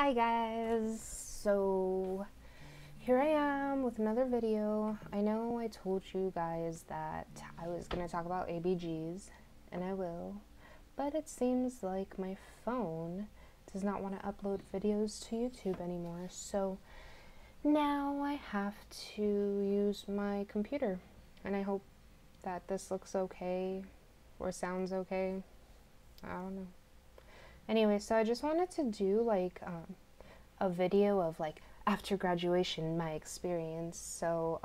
Hi guys, so here I am with another video. I know I told you guys that I was going to talk about ABGs, and I will, but it seems like my phone does not want to upload videos to YouTube anymore, so now I have to use my computer, and I hope that this looks okay or sounds okay. I don't know. Anyway, so I just wanted to do a video of after graduation, my experience. So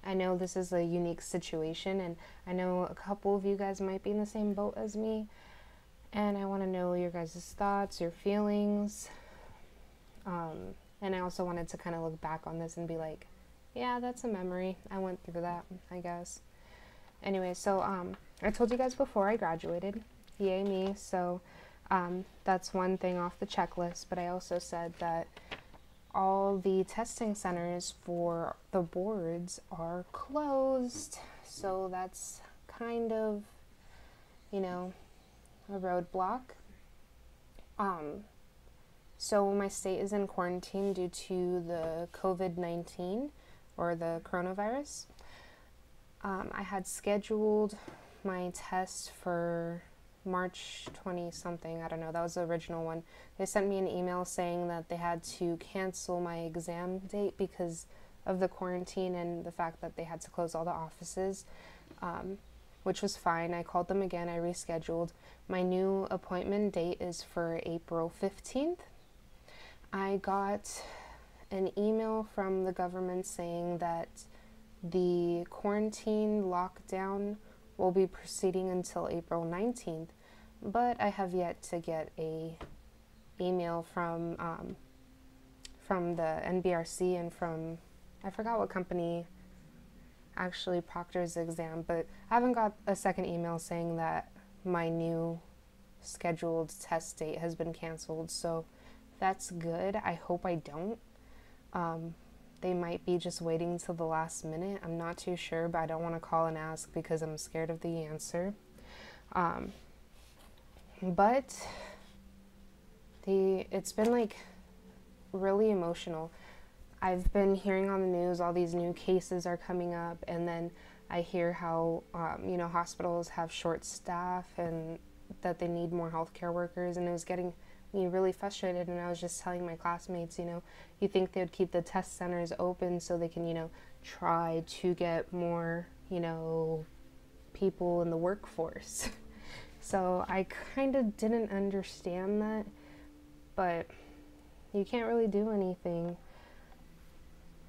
I know this is a unique situation, and I know a couple of you guys might be in the same boat as me, and I want to know your guys' thoughts, your feelings, and I also wanted to kind of look back on this and be like, yeah, that's a memory. I went through that, I guess. Anyway, so I told you guys before I graduated. Yay me. So that's one thing off the checklist, but I also said that all the testing centers for the boards are closed, so that's kind of, a roadblock. So my state is in quarantine due to the COVID-19 or the coronavirus. I had scheduled my test for March 20 something, I don't know, that was the original one. They sent me an email saying that they had to cancel my exam date because of the quarantine and the fact that they had to close all the offices, which was fine. I called them again, I rescheduled. My new appointment date is for April 15th. I got an email from the government saying that the quarantine lockdown will be proceeding until April 19th, but I have yet to get a email from the NBRC and from, I forgot what company actually proctors the exam, but I haven't got a second email saying that my new scheduled test date has been canceled, so that's good. I hope I don't. They might be just waiting till the last minute. I'm not too sure, but I don't want to call and ask because I'm scared of the answer. But it's been really emotional. I've been hearing on the news all these new cases are coming up, and then I hear how hospitals have short staff and that they need more healthcare workers, and it was getting me really frustrated. And I was just telling my classmates, you think they would keep the test centers open so they can, try to get more, people in the workforce. So I kind of didn't understand that, but you can't really do anything.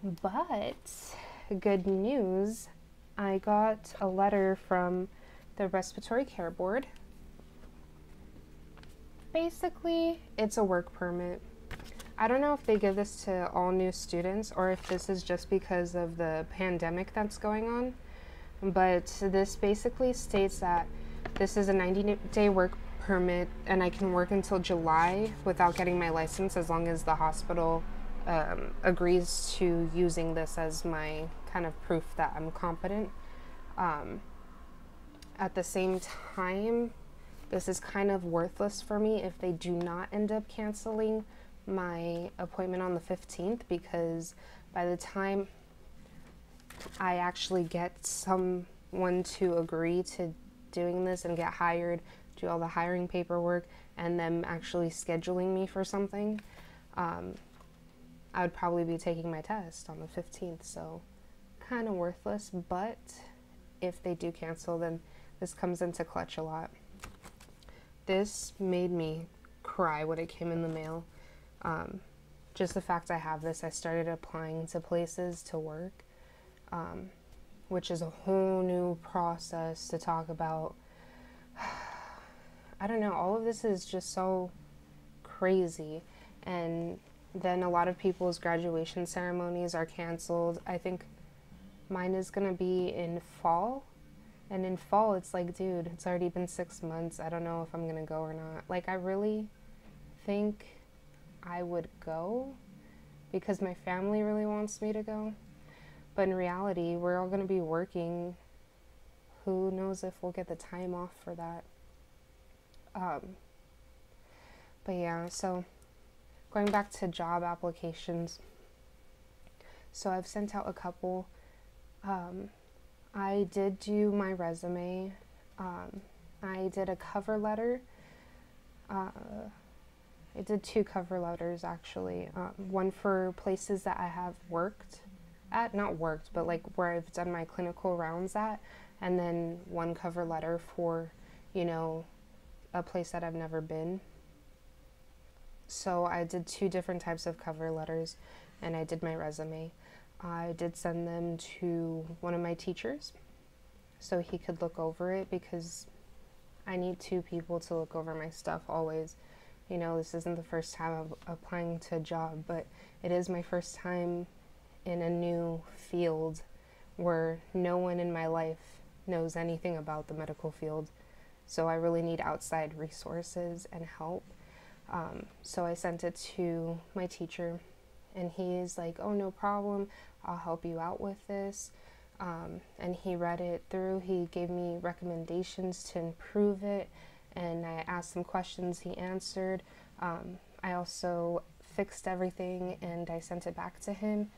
But good news, I got a letter from the Respiratory Care Board. Basically, it's a work permit. I don't know if they give this to all new students or if this is just because of the pandemic that's going on, but this basically states that this is a 90-day work permit and I can work until July without getting my license as long as the hospital agrees to using this as my kind of proof that I'm competent. At the same time, this is kind of worthless for me if they do not end up canceling my appointment on the 15th, because by the time I actually get someone to agree to doing this and get hired, do all the hiring paperwork, and them actually scheduling me for something, I would probably be taking my test on the 15th, so kind of worthless. But if they do cancel, then this comes into clutch a lot. This made me cry when it came in the mail. Just the fact I have this, I started applying to places to work, which is a whole new process to talk about. I don't know, all of this is just so crazy. And then a lot of people's graduation ceremonies are canceled. I think mine is gonna be in fall. And in fall, it's like, dude, it's already been 6 months. I don't know if I'm gonna go or not. I really think I would go because my family really wants me to go. But in reality, we're all gonna be working. Who knows if we'll get the time off for that. But yeah, so going back to job applications. So I've sent out a couple. I did do my resume. I did a cover letter. I did 2 cover letters actually. One for places that I have worked at, not worked, but like where I've done my clinical rounds at, and then one cover letter for, you know, a place that I've never been. So I did 2 different types of cover letters, and I did my resume. I did send them to one of my teachers so he could look over it, because I need 2 people to look over my stuff always. You know, this isn't the first time I'm applying to a job, but it is my first time in a new field where no one in my life knows anything about the medical field. So I really need outside resources and help. So I sent it to my teacher, and he's like, oh, no problem, I'll help you out with this. And he read it through. He gave me recommendations to improve it, and I asked him questions, he answered. I also fixed everything, and I sent it back to him.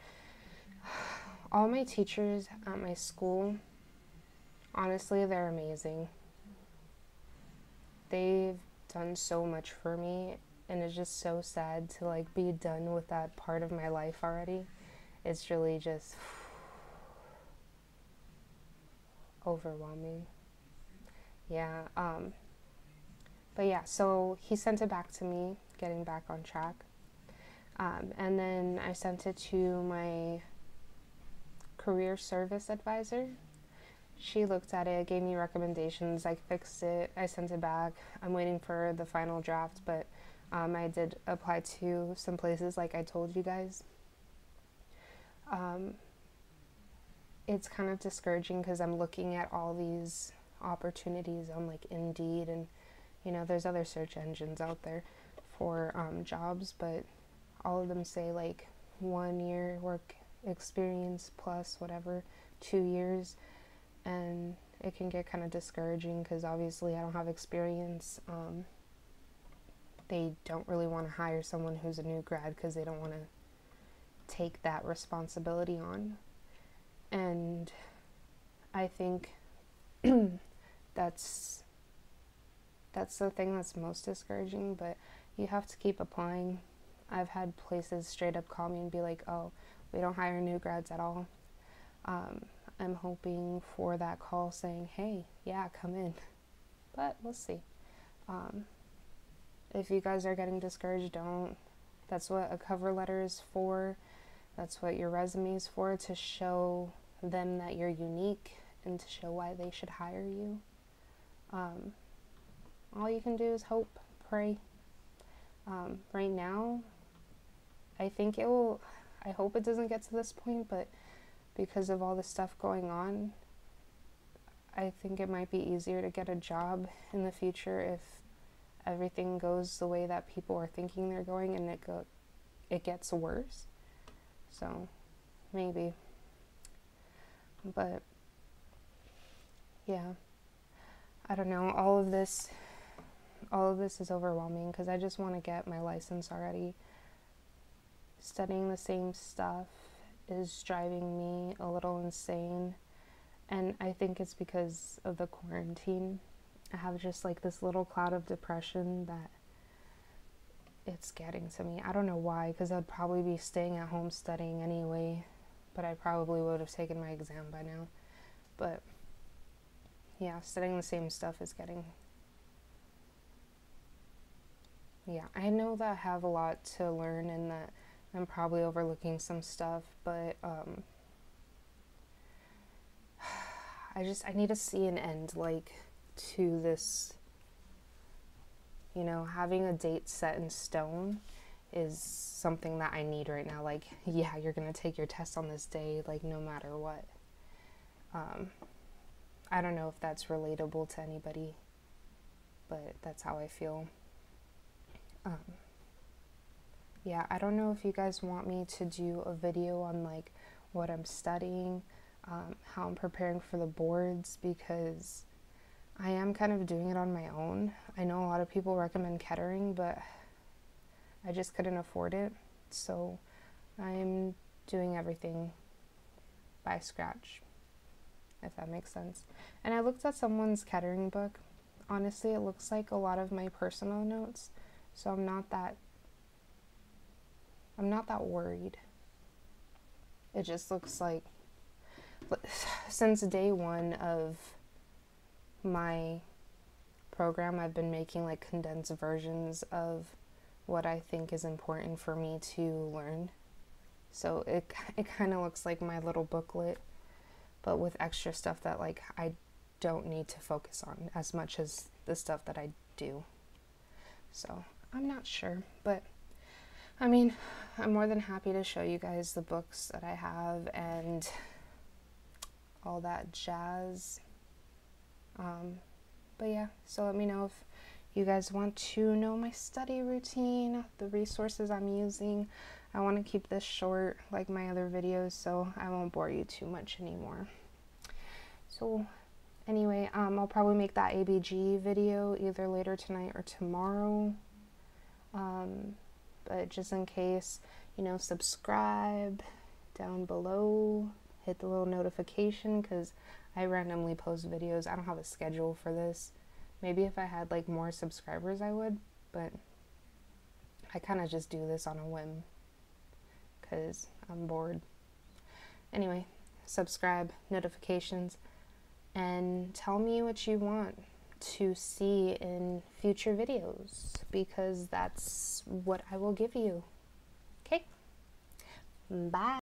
All my teachers at my school, honestly, they're amazing. They've done so much for me, and it's just so sad to like be done with that part of my life already. It's really just overwhelming. Yeah. But yeah, so he sent it back to me, getting back on track. And then I sent it to my career service advisor. She looked at it, gave me recommendations, I fixed it, I sent it back. I'm waiting for the final draft, but I did apply to some places like I told you guys. It's kind of discouraging because I'm looking at all these opportunities on like Indeed, and you know, there's other search engines out there for jobs, but all of them say like 1 year work experience plus whatever, 2 years, and it can get kind of discouraging because obviously I don't have experience. They don't really want to hire someone who's a new grad because they don't want to take that responsibility on. And I think that's the thing that's most discouraging, but you have to keep applying. I've had places straight up call me and be like, oh, we don't hire new grads at all. I'm hoping for that call saying, hey, yeah, come in. But we'll see. If you guys are getting discouraged, don't. That's what a cover letter is for. That's what your resume is for, to show them that you're unique and to show why they should hire you. All you can do is hope, pray. Right now, I hope it doesn't get to this point, but because of all the stuff going on, I think it might be easier to get a job in the future if everything goes the way that people are thinking they're going, and it gets worse. So, maybe. But, yeah. I don't know, all of this is overwhelming because I just want to get my license already. Studying the same stuff is driving me a little insane, and I think it's because of the quarantine. I have just like this little cloud of depression that it's getting to me. I don't know why, because I'd probably be staying at home studying anyway, but I probably would have taken my exam by now. But yeah, studying the same stuff is getting... Yeah, I know that I have a lot to learn and that I'm probably overlooking some stuff, but I need to see an end, like, to this. You know, having a date set in stone is something that I need right now. Like, yeah, you're gonna take your test on this day, like, no matter what. I don't know if that's relatable to anybody, but that's how I feel. Yeah, I don't know if you guys want me to do a video on like what I'm studying, how I'm preparing for the boards, because I am kind of doing it on my own. I know a lot of people recommend Kettering, but I just couldn't afford it, so I'm doing everything by scratch, if that makes sense. And I looked at someone's Kettering book. Honestly, it looks like a lot of my personal notes, so I'm not that worried. It just looks like, since day one of my program, I've been making like condensed versions of what I think is important for me to learn. So it kind of looks like my little booklet, but with extra stuff that like I don't need to focus on as much as the stuff that I do. So I'm not sure, but I mean, I'm more than happy to show you guys the books that I have and all that jazz. But yeah, so let me know if you guys want to know my study routine, the resources I'm using. I want to keep this short like my other videos, so I won't bore you too much anymore. So anyway, I'll probably make that ABG video either later tonight or tomorrow. But just in case, you know, subscribe down below, hit the little notification, because I randomly post videos. I don't have a schedule for this. Maybe if I had like more subscribers I would, but I kind of just do this on a whim because I'm bored. Anyway, subscribe, notifications, and tell me what you want to see in future videos, because that's what I will give you. Okay? Bye.